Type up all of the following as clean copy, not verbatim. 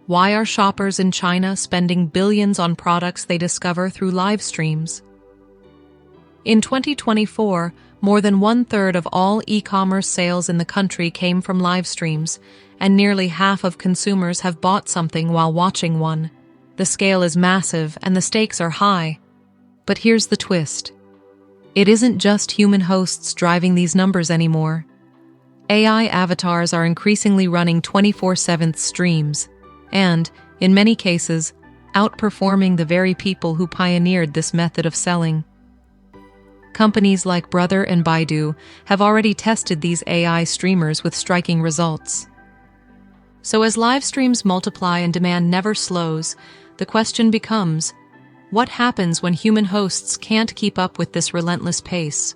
Why are shoppers in China spending billions on products they discover through live streams? In 2024, more than one-third of all e-commerce sales in the country came from live streams, and nearly half of consumers have bought something while watching one. The scale is massive and the stakes are high. But here's the twist. It isn't just human hosts driving these numbers anymore. AI avatars are increasingly running 24/7 streams, and, in many cases, outperforming the very people who pioneered this method of selling. Companies like Brother and Baidu have already tested these AI streamers with striking results. So as live streams multiply and demand never slows, the question becomes, what happens when human hosts can't keep up with this relentless pace?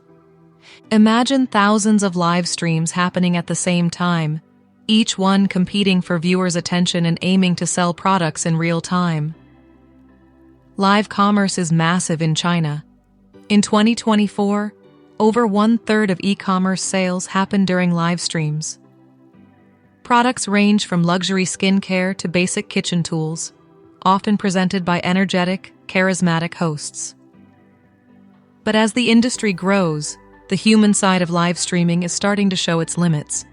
Imagine thousands of live streams happening at the same time, each one competing for viewers' attention and aiming to sell products in real time. Live commerce is massive in China. In 2024, over one-third of e-commerce sales happened during live streams. Products range from luxury skincare to basic kitchen tools, often presented by energetic, charismatic hosts. But as the industry grows, the human side of live streaming is starting to show its limits.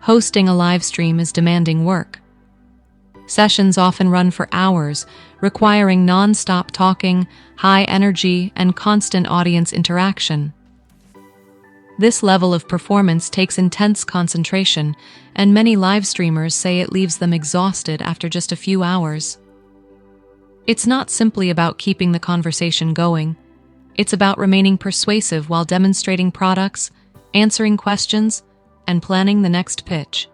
Hosting a live stream is demanding work. Sessions often run for hours, requiring non-stop talking, high energy, and constant audience interaction. This level of performance takes intense concentration, and many live streamers say it leaves them exhausted after just a few hours. It's not simply about keeping the conversation going. It's about remaining persuasive while demonstrating products, answering questions, and planning the next pitch.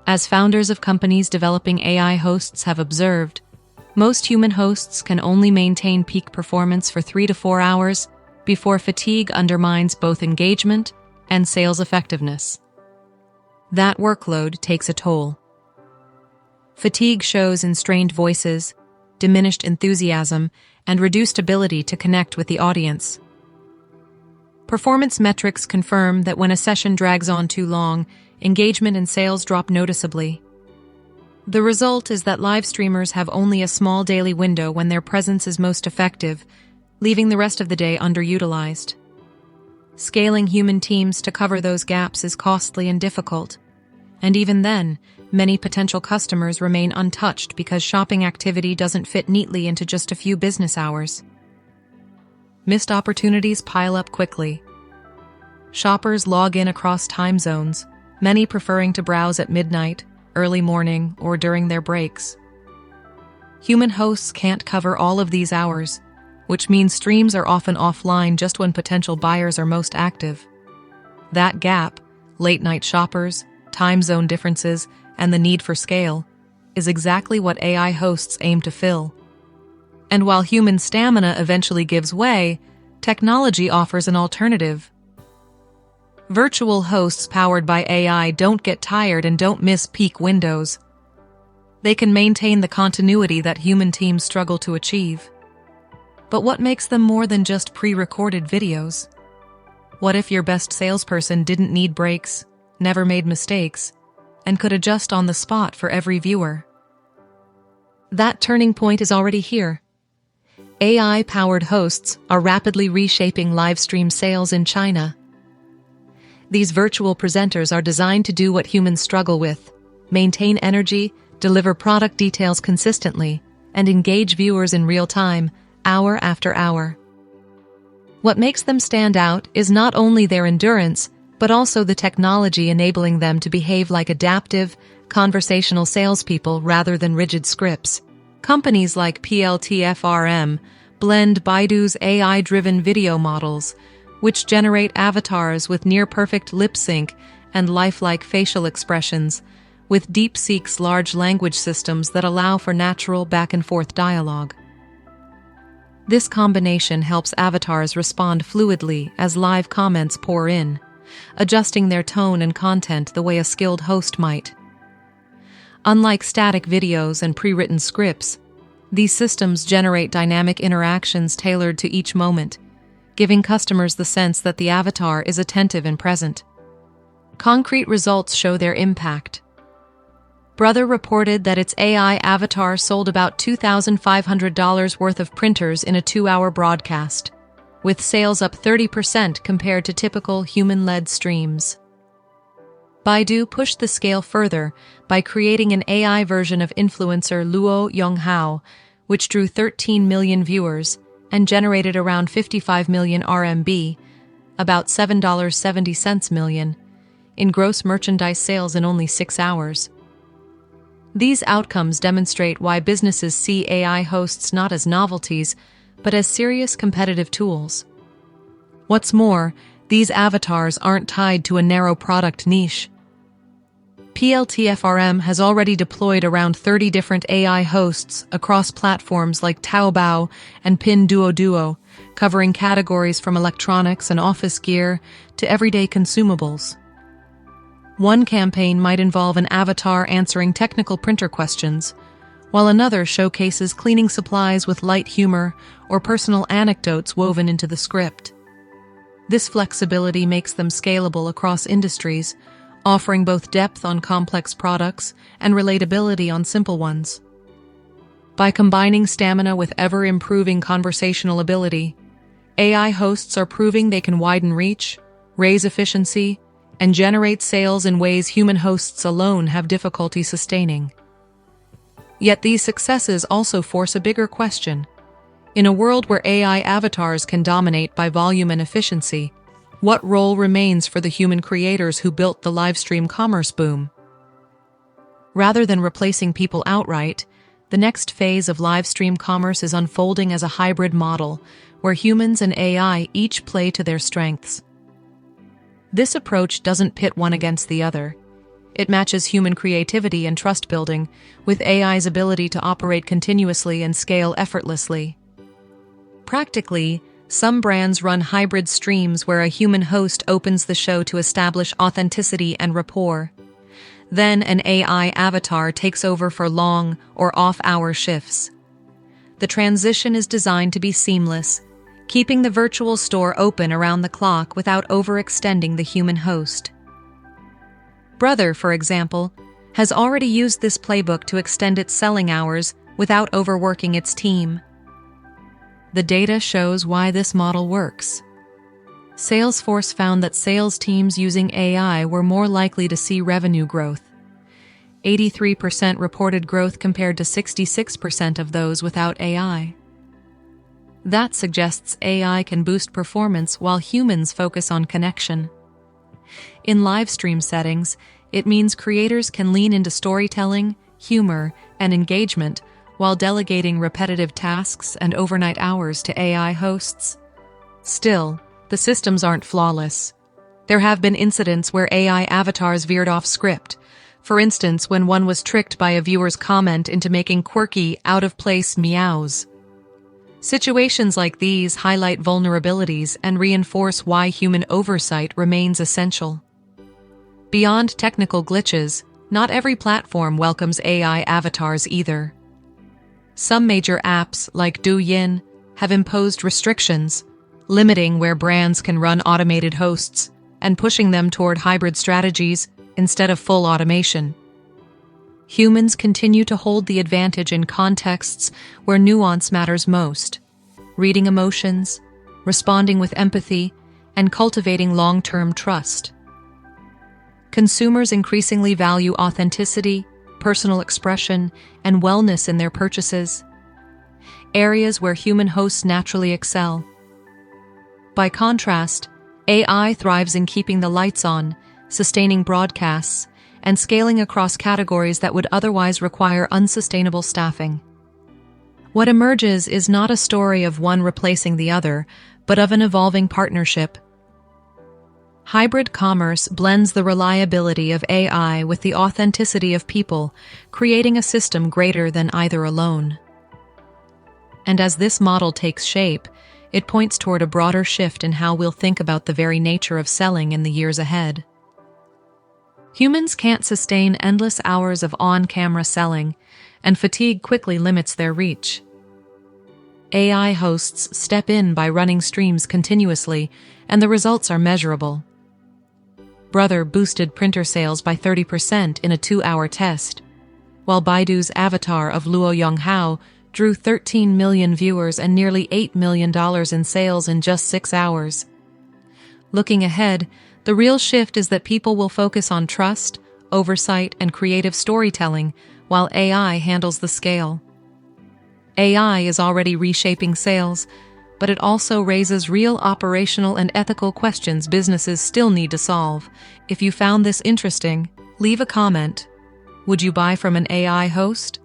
As founders of companies developing AI hosts have observed, most human hosts can only maintain peak performance for 3 to 4 hours before fatigue undermines both engagement and sales effectiveness. That workload takes a toll. Fatigue shows in strained voices, diminished enthusiasm, and reduced ability to connect with the audience. Performance metrics confirm that when a session drags on too long, engagement and sales drop noticeably. The result is that live streamers have only a small daily window when their presence is most effective, leaving the rest of the day underutilized. Scaling human teams to cover those gaps is costly and difficult, and even then, many potential customers remain untouched because shopping activity doesn't fit neatly into just a few business hours. Missed opportunities pile up quickly. Shoppers log in across time zones, many preferring to browse at midnight, early morning, or during their breaks. Human hosts can't cover all of these hours, which means streams are often offline just when potential buyers are most active. That gap, late-night shoppers, time zone differences, and the need for scale, is exactly what AI hosts aim to fill. And while human stamina eventually gives way, technology offers an alternative. Virtual hosts powered by AI don't get tired and don't miss peak windows. They can maintain the continuity that human teams struggle to achieve. But what makes them more than just pre-recorded videos? What if your best salesperson didn't need breaks, never made mistakes, and could adjust on the spot for every viewer? That turning point is already here. AI-powered hosts are rapidly reshaping live stream sales in China. These virtual presenters are designed to do what humans struggle with: maintain energy, deliver product details consistently, and engage viewers in real time, hour after hour. What makes them stand out is not only their endurance, but also the technology enabling them to behave like adaptive, conversational salespeople rather than rigid scripts. Companies like PLTFRM blend Baidu's AI-driven video models, which generate avatars with near-perfect lip sync and lifelike facial expressions, with DeepSeek's large language systems that allow for natural back-and-forth dialogue. This combination helps avatars respond fluidly as live comments pour in, adjusting their tone and content the way a skilled host might. Unlike static videos and pre-written scripts, these systems generate dynamic interactions tailored to each moment, giving customers the sense that the avatar is attentive and present. Concrete results show their impact. Brother reported that its AI avatar sold about $2,500 worth of printers in a 2-hour broadcast, with sales up 30% compared to typical human-led streams. Baidu pushed the scale further by creating an AI version of influencer Luo Yonghao, which drew 13 million viewers and generated around 55 million RMB, about $7.70 million, in gross merchandise sales in only 6 hours. These outcomes demonstrate why businesses see AI hosts not as novelties, but as serious competitive tools. What's more, these avatars aren't tied to a narrow product niche. PLTFRM has already deployed around 30 different AI hosts across platforms like Taobao and Pinduoduo, covering categories from electronics and office gear to everyday consumables. One campaign might involve an avatar answering technical printer questions, while another showcases cleaning supplies with light humor or personal anecdotes woven into the script. This flexibility makes them scalable across industries, offering both depth on complex products and relatability on simple ones. By combining stamina with ever-improving conversational ability, AI hosts are proving they can widen reach, raise efficiency, and generate sales in ways human hosts alone have difficulty sustaining. Yet these successes also force a bigger question. In a world where AI avatars can dominate by volume and efficiency, what role remains for the human creators who built the livestream commerce boom? Rather than replacing people outright, the next phase of livestream commerce is unfolding as a hybrid model, where humans and AI each play to their strengths. This approach doesn't pit one against the other. It matches human creativity and trust building with AI's ability to operate continuously and scale effortlessly. Practically, some brands run hybrid streams where a human host opens the show to establish authenticity and rapport. Then an AI avatar takes over for long or off-hour shifts. The transition is designed to be seamless, keeping the virtual store open around the clock without overextending the human host. Brother, for example, has already used this playbook to extend its selling hours without overworking its team. The data shows why this model works. Salesforce found that sales teams using AI were more likely to see revenue growth. 83% reported growth compared to 66% of those without AI. That suggests AI can boost performance while humans focus on connection. In live stream settings, it means creators can lean into storytelling, humor, and engagement while delegating repetitive tasks and overnight hours to AI hosts. Still, the systems aren't flawless. There have been incidents where AI avatars veered off script, for instance when one was tricked by a viewer's comment into making quirky, out-of-place meows. Situations like these highlight vulnerabilities and reinforce why human oversight remains essential. Beyond technical glitches, not every platform welcomes AI avatars either. Some major apps, like Douyin, have imposed restrictions, limiting where brands can run automated hosts and pushing them toward hybrid strategies instead of full automation. Humans continue to hold the advantage in contexts where nuance matters most, reading emotions, responding with empathy, and cultivating long-term trust. Consumers increasingly value authenticity, personal expression, and wellness in their purchases, areas where human hosts naturally excel. By contrast, AI thrives in keeping the lights on, sustaining broadcasts, and scaling across categories that would otherwise require unsustainable staffing. What emerges is not a story of one replacing the other, but of an evolving partnership. Hybrid commerce blends the reliability of AI with the authenticity of people, creating a system greater than either alone. And as this model takes shape, it points toward a broader shift in how we'll think about the very nature of selling in the years ahead. Humans can't sustain endless hours of on-camera selling, and fatigue quickly limits their reach. AI hosts step in by running streams continuously, and the results are measurable. Brother boosted printer sales by 30% in a 2-hour test, while Baidu's avatar of Luo Yonghao drew 13 million viewers and nearly $8 million in sales in just 6 hours. Looking ahead, the real shift is that people will focus on trust, oversight, and creative storytelling, while AI handles the scale. AI is already reshaping sales, but it also raises real operational and ethical questions businesses still need to solve. If you found this interesting, leave a comment. Would you buy from an AI host?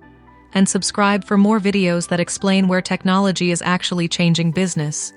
And subscribe for more videos that explain where technology is actually changing business.